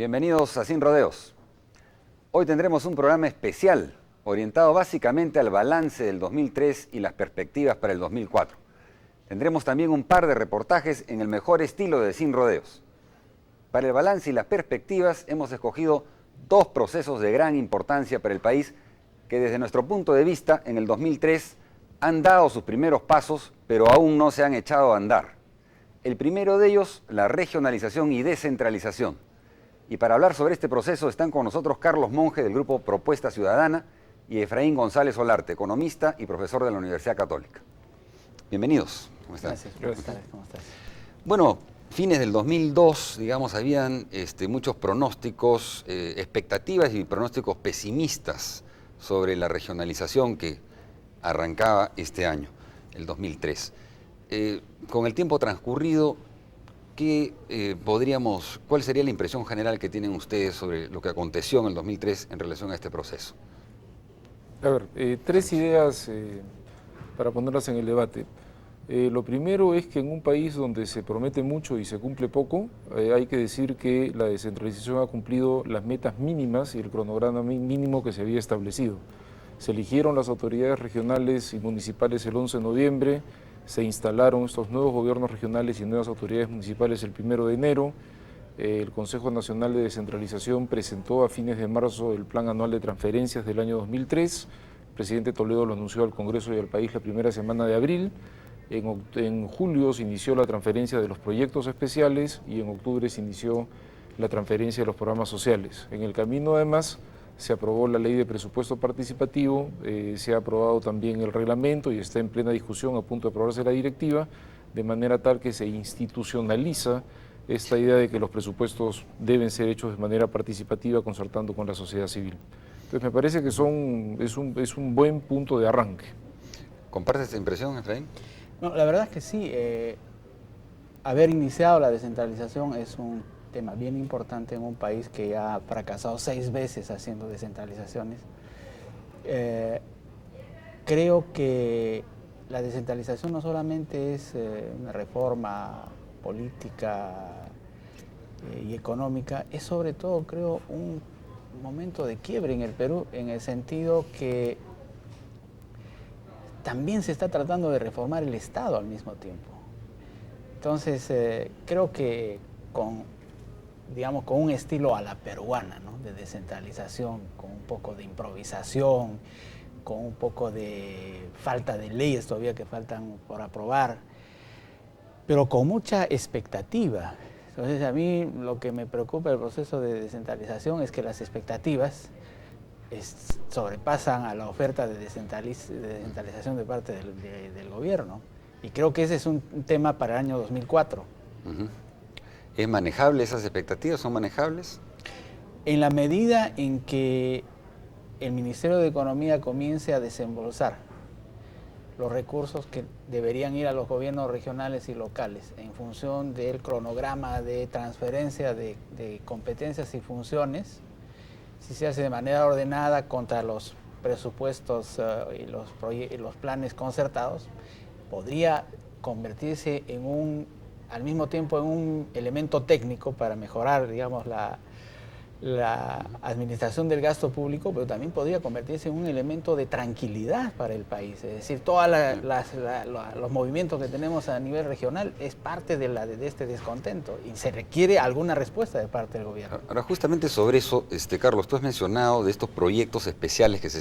Bienvenidos a Sin Rodeos. Hoy tendremos un programa especial orientado básicamente al balance del 2003 y las perspectivas para el 2004. Tendremos también un par de reportajes en el mejor estilo de Sin Rodeos. Para el balance y las perspectivas hemos escogido dos procesos de gran importancia para el país que desde nuestro punto de vista en el 2003 han dado sus primeros pasos, pero aún no se han echado a andar. El primero de ellos, la regionalización y descentralización. Y para hablar sobre este proceso están con nosotros Carlos Monge del grupo Propuesta Ciudadana y Efraín González Olarte, economista y profesor de la Universidad Católica. Bienvenidos. ¿Cómo están? Gracias. ¿Cómo estás? Bueno, fines del 2002, digamos, habían muchos pronósticos, expectativas y pronósticos pesimistas sobre la regionalización que arrancaba este año, el 2003. Con el tiempo transcurrido, ¿cuál sería la impresión general que tienen ustedes sobre lo que aconteció en el 2003 en relación a este proceso? A ver, tres ideas para ponerlas en el debate. Lo primero es que en un país donde se promete mucho y se cumple poco, hay que decir que la descentralización ha cumplido las metas mínimas y el cronograma mínimo que se había establecido. Se eligieron las autoridades regionales y municipales el 11 de noviembre, se instalaron estos nuevos gobiernos regionales y nuevas autoridades municipales el 1 de enero. El Consejo Nacional de Descentralización presentó a fines de marzo el Plan Anual de Transferencias del año 2003. El presidente Toledo lo anunció al Congreso y al país la primera semana de abril. En julio se inició la transferencia de los proyectos especiales y en octubre se inició la transferencia de los programas sociales. En el camino, además, se aprobó la ley de presupuesto participativo, se ha aprobado también el reglamento y está en plena discusión, a punto de aprobarse la directiva, de manera tal que se institucionaliza esta idea de que los presupuestos deben ser hechos de manera participativa, concertando con la sociedad civil. Entonces me parece que es un buen punto de arranque. ¿Compartes esta impresión, Efraín? No, la verdad es que sí. Haber iniciado la descentralización es un tema bien importante en un país que ya ha fracasado 6 veces haciendo descentralizaciones. Creo que la descentralización no solamente es una reforma política y económica, es sobre todo, creo, un momento de quiebre en el Perú, en el sentido que también se está tratando de reformar el Estado al mismo tiempo. Entonces, creo que con un estilo a la peruana, ¿no?, de descentralización, con un poco de improvisación, con un poco de falta de leyes todavía que faltan por aprobar, pero con mucha expectativa. Entonces, a mí lo que me preocupa del proceso de descentralización es que las expectativas sobrepasan a la oferta de descentralización de parte del gobierno. Y creo que ese es un tema para el año 2004. Uh-huh. ¿Es manejable esas expectativas? ¿Son manejables? En la medida en que el Ministerio de Economía comience a desembolsar los recursos que deberían ir a los gobiernos regionales y locales en función del cronograma de transferencia de competencias y funciones, si se hace de manera ordenada contra los presupuestos y los planes concertados, podría convertirse al mismo tiempo en un elemento técnico para mejorar, digamos, la administración del gasto público, pero también podría convertirse en un elemento de tranquilidad para el país. Es decir, todos los movimientos que tenemos a nivel regional es parte de este descontento y se requiere alguna respuesta de parte del gobierno. Ahora, justamente sobre eso, Carlos, tú has mencionado de estos proyectos especiales que se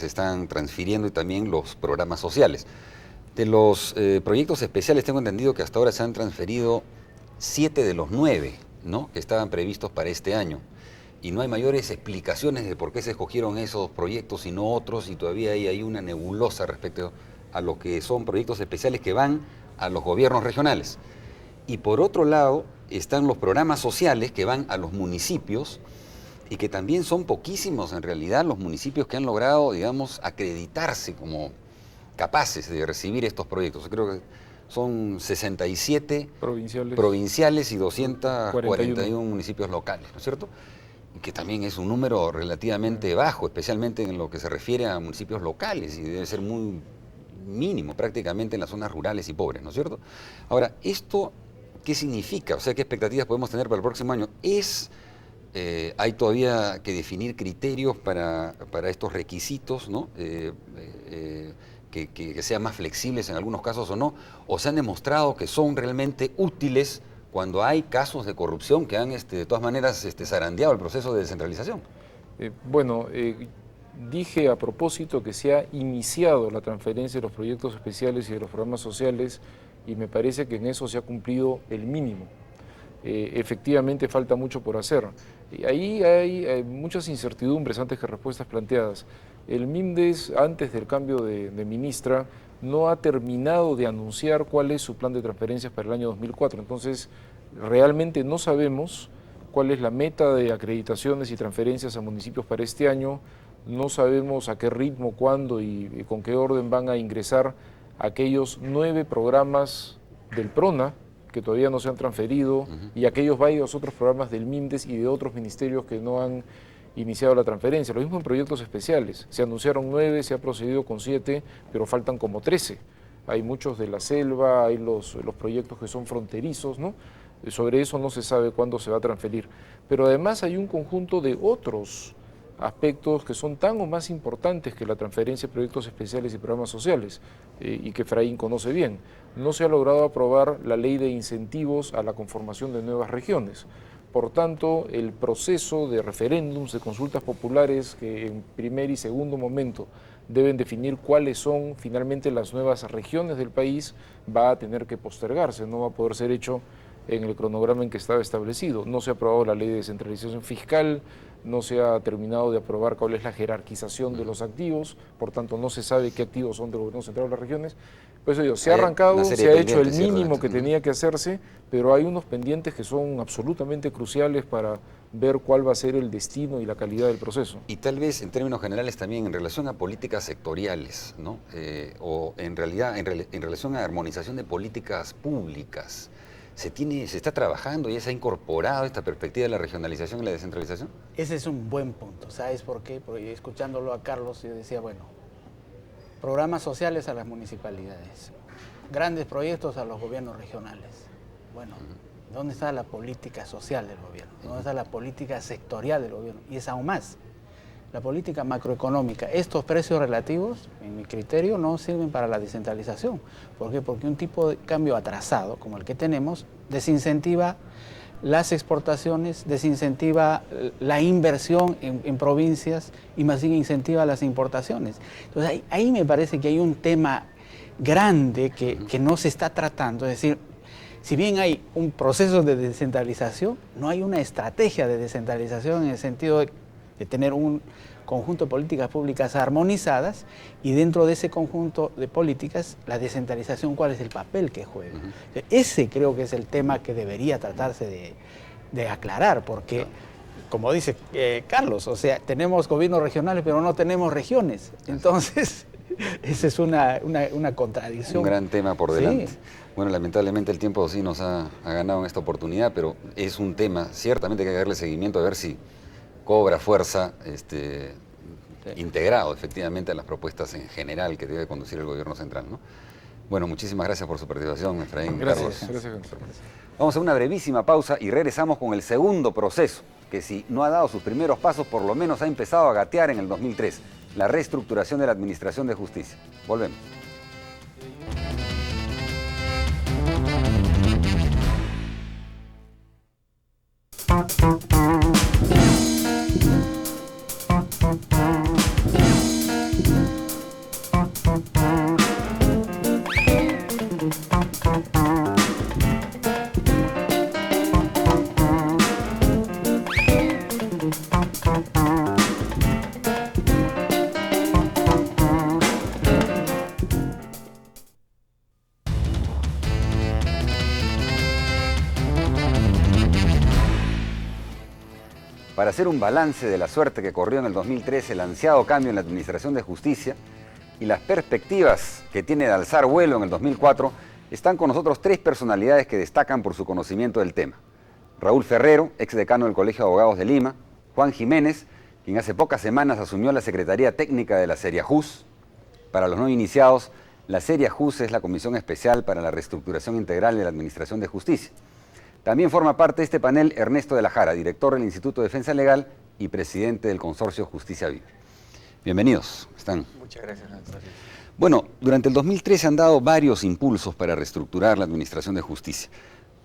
están transfiriendo y también los programas sociales. De los proyectos especiales tengo entendido que hasta ahora se han transferido 7 de los 9, ¿no?, que estaban previstos para este año. Y no hay mayores explicaciones de por qué se escogieron esos proyectos y no otros, y todavía hay una nebulosa respecto a lo que son proyectos especiales que van a los gobiernos regionales. Y por otro lado están los programas sociales que van a los municipios y que también son poquísimos en realidad los municipios que han logrado, digamos, acreditarse como capaces de recibir estos proyectos. Creo que son 67 provinciales y 241 municipios locales, ¿no es cierto? Que también es un número relativamente bajo, especialmente en lo que se refiere a municipios locales, y debe ser muy mínimo prácticamente en las zonas rurales y pobres, ¿no es cierto? Ahora, ¿esto qué significa? O sea, ¿qué expectativas podemos tener para el próximo año? ¿Es hay todavía que definir criterios para estos requisitos, ¿no? Que sean más flexibles en algunos casos o no, o se han demostrado que son realmente útiles cuando hay casos de corrupción que han de todas maneras zarandeado el proceso de descentralización. Dije a propósito que se ha iniciado la transferencia de los proyectos especiales y de los programas sociales y me parece que en eso se ha cumplido el mínimo. Efectivamente falta mucho por hacer. Ahí hay muchas incertidumbres antes que respuestas planteadas. El MIMDES, antes del cambio de ministra, no ha terminado de anunciar cuál es su plan de transferencias para el año 2004. Entonces, realmente no sabemos cuál es la meta de acreditaciones y transferencias a municipios para este año. No sabemos a qué ritmo, cuándo y con qué orden van a ingresar aquellos 9 programas del PRONA que todavía no se han transferido y aquellos varios otros programas del MIMDES y de otros ministerios que no han iniciado la transferencia. Lo mismo en proyectos especiales. Se anunciaron 9, se ha procedido con 7, pero faltan como 13. Hay muchos de la selva, hay los proyectos que son fronterizos, ¿no? Sobre eso no se sabe cuándo se va a transferir. Pero además hay un conjunto de otros aspectos que son tan o más importantes que la transferencia de proyectos especiales y programas sociales y que Efraín conoce bien. No se ha logrado aprobar la ley de incentivos a la conformación de nuevas regiones. Por tanto, el proceso de referéndums, de consultas populares que en primer y segundo momento deben definir cuáles son finalmente las nuevas regiones del país, va a tener que postergarse, no va a poder ser hecho en el cronograma en que estaba establecido. No se ha aprobado la ley de descentralización fiscal, no se ha terminado de aprobar cuál es la jerarquización de los activos, por tanto no se sabe qué activos son del gobierno central o las regiones. Por eso digo, se ha arrancado, se ha hecho el mínimo que tenía que hacerse, pero hay unos pendientes que son absolutamente cruciales para ver cuál va a ser el destino y la calidad del proceso. Y tal vez en términos generales también en relación a políticas sectoriales, ¿no? O en realidad en relación a armonización de políticas públicas. ¿Se está trabajando y se ha incorporado esta perspectiva de la regionalización y la descentralización? Ese es un buen punto. ¿Sabes por qué? Porque escuchándolo a Carlos, yo decía, bueno, programas sociales a las municipalidades, grandes proyectos a los gobiernos regionales. Bueno, ¿dónde está la política social del gobierno? ¿Dónde está la política sectorial del gobierno? Y es aún más, la política macroeconómica. Estos precios relativos, en mi criterio, no sirven para la descentralización. ¿Por qué? Porque un tipo de cambio atrasado, como el que tenemos, desincentiva las exportaciones, desincentiva la inversión en provincias y más bien incentiva las importaciones. Entonces ahí me parece que hay un tema grande que no se está tratando. Es decir, si bien hay un proceso de descentralización, no hay una estrategia de descentralización en el sentido de tener un conjunto de políticas públicas armonizadas y dentro de ese conjunto de políticas, la descentralización, ¿cuál es el papel que juega? Ese creo que es el tema que debería tratarse de aclarar, porque, como dice Carlos, o sea, tenemos gobiernos regionales, pero no tenemos regiones. Entonces, esa es una contradicción. Un gran tema por delante. Sí. Bueno, lamentablemente el tiempo sí nos ha ganado en esta oportunidad, pero es un tema, ciertamente que hay que darle seguimiento a ver si cobra fuerza integrado efectivamente a las propuestas en general que debe conducir el gobierno central, ¿no? Bueno, muchísimas gracias por su participación, Efraín. Gracias. Carlos. Gracias. Vamos a una brevísima pausa y regresamos con el segundo proceso, que si no ha dado sus primeros pasos, por lo menos ha empezado a gatear en el 2003, la reestructuración de la Administración de Justicia. Volvemos. Para hacer un balance de la suerte que corrió en el 2013 el ansiado cambio en la Administración de Justicia y las perspectivas que tiene de alzar vuelo en el 2004, están con nosotros 3 personalidades que destacan por su conocimiento del tema. Raúl Ferrero, exdecano del Colegio de Abogados de Lima; Juan Jiménez, quien hace pocas semanas asumió la Secretaría Técnica de la Seriajus. Para los no iniciados, la Seriajus es la Comisión Especial para la Reestructuración Integral de la Administración de Justicia. También forma parte de este panel Ernesto de la Jara, director del Instituto de Defensa Legal y presidente del Consorcio Justicia Vive. Bienvenidos. ¿Están? Muchas gracias. Bueno, durante el 2013 han dado varios impulsos para reestructurar la administración de justicia.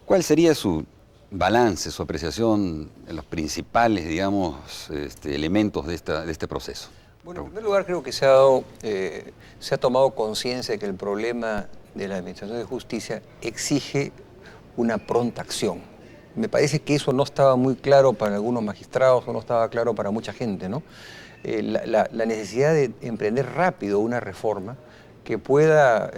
¿Cuál sería su balance, su apreciación de los principales, digamos, elementos de este proceso? Bueno, en primer lugar creo que se ha tomado conciencia de que el problema de la administración de justicia exige una pronta acción. Me parece que eso no estaba muy claro para algunos magistrados, o no estaba claro para mucha gente, ¿no? La necesidad de emprender rápido una reforma que pueda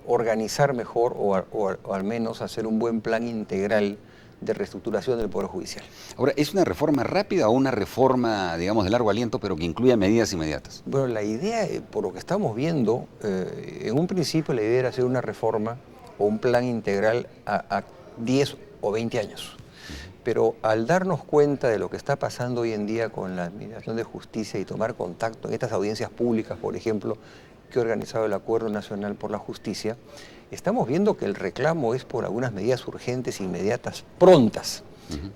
organizar mejor o al menos hacer un buen plan integral de reestructuración del Poder Judicial. Ahora, ¿es una reforma rápida o una reforma, digamos, de largo aliento, pero que incluya medidas inmediatas? Bueno, la idea, por lo que estamos viendo, en un principio la idea era hacer una reforma o un plan integral a 10 o 20 años. Pero al darnos cuenta de lo que está pasando hoy en día con la administración de justicia y tomar contacto en estas audiencias públicas, por ejemplo, que ha organizado el Acuerdo Nacional por la Justicia, estamos viendo que el reclamo es por algunas medidas urgentes, inmediatas, prontas,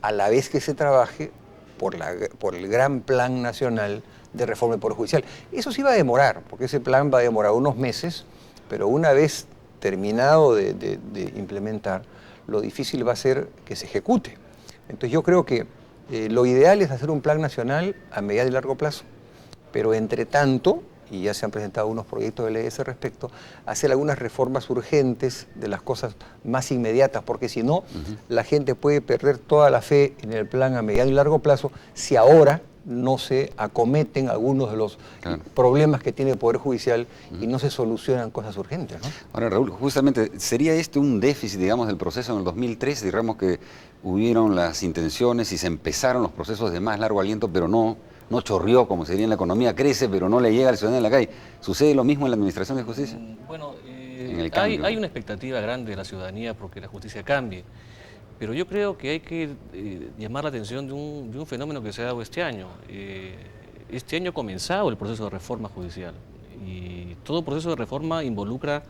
a la vez que se trabaje por el gran plan nacional de reforma del Poder Judicial. Eso sí va a demorar, porque ese plan va a demorar unos meses, pero una vez terminado de implementar, lo difícil va a ser que se ejecute. Entonces yo creo que lo ideal es hacer un plan nacional a mediano y largo plazo, pero entre tanto, y ya se han presentado unos proyectos de ley a ese respecto, hacer algunas reformas urgentes de las cosas más inmediatas, porque si no, la gente puede perder toda la fe en el plan a mediano y largo plazo si ahora no se acometen algunos de los problemas que tiene el Poder Judicial y no se solucionan cosas urgentes, ¿no? Ahora, Raúl, justamente, ¿sería un déficit, digamos, del proceso en el 2013? Digamos que hubieron las intenciones y se empezaron los procesos de más largo aliento, pero no chorrió, como sería en la economía, crece, pero no le llega al ciudadano en la calle. ¿Sucede lo mismo en la administración de justicia? Bueno, hay una expectativa grande de la ciudadanía porque la justicia cambie, pero yo creo que hay que llamar la atención de un fenómeno que se ha dado este año. Este año ha comenzado el proceso de reforma judicial y todo proceso de reforma involucra,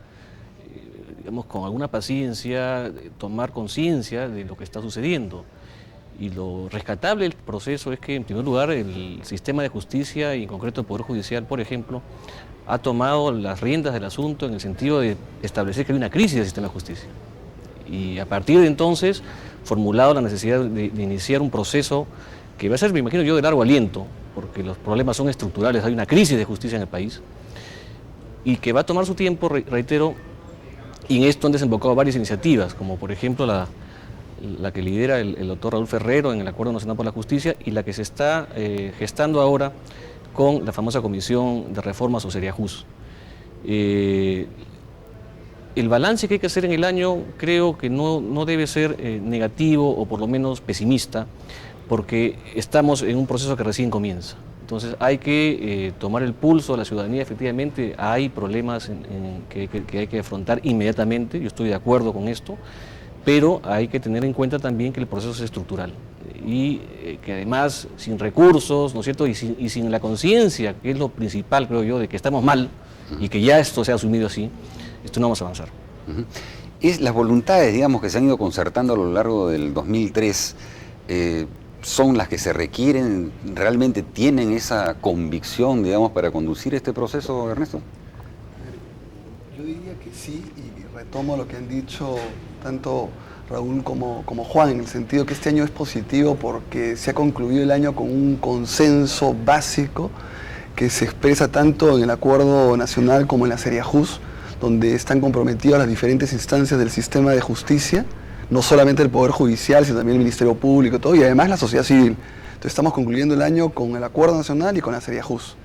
digamos, con alguna paciencia, tomar conciencia de lo que está sucediendo. Y lo rescatable del proceso es que, en primer lugar, el sistema de justicia y en concreto el Poder Judicial, por ejemplo, ha tomado las riendas del asunto en el sentido de establecer que hay una crisis del sistema de justicia. Y a partir de entonces, formulado la necesidad de iniciar un proceso que va a ser, me imagino yo, de largo aliento, porque los problemas son estructurales, hay una crisis de justicia en el país, y que va a tomar su tiempo, reitero, y en esto han desembocado varias iniciativas, como por ejemplo la que lidera el doctor Raúl Ferrero en el Acuerdo Nacional por la Justicia y la que se está gestando ahora con la famosa Comisión de Reformas o Seriajus. El balance que hay que hacer en el año creo que no debe ser negativo o por lo menos pesimista, porque estamos en un proceso que recién comienza. Entonces hay que tomar el pulso de la ciudadanía. Efectivamente hay problemas que hay que afrontar inmediatamente, yo estoy de acuerdo con esto, pero hay que tener en cuenta también que el proceso es estructural y que además sin recursos, ¿no es cierto?, y sin la conciencia, que es lo principal, creo yo, de que estamos mal y que ya esto se ha asumido así, esto no vamos a avanzar. Es las voluntades, digamos, que se han ido concertando a lo largo del 2003, son las que se requieren, realmente tienen esa convicción, digamos, para conducir este proceso, Ernesto. Yo diría que sí, y retomo lo que han dicho tanto Raúl como Juan, en el sentido que este año es positivo porque se ha concluido el año con un consenso básico que se expresa tanto en el Acuerdo Nacional como en la Seriajus, donde están comprometidas las diferentes instancias del sistema de justicia, no solamente el Poder Judicial, sino también el Ministerio Público, todo, y además la sociedad civil. Entonces estamos concluyendo el año con el Acuerdo Nacional y con la Seriajus.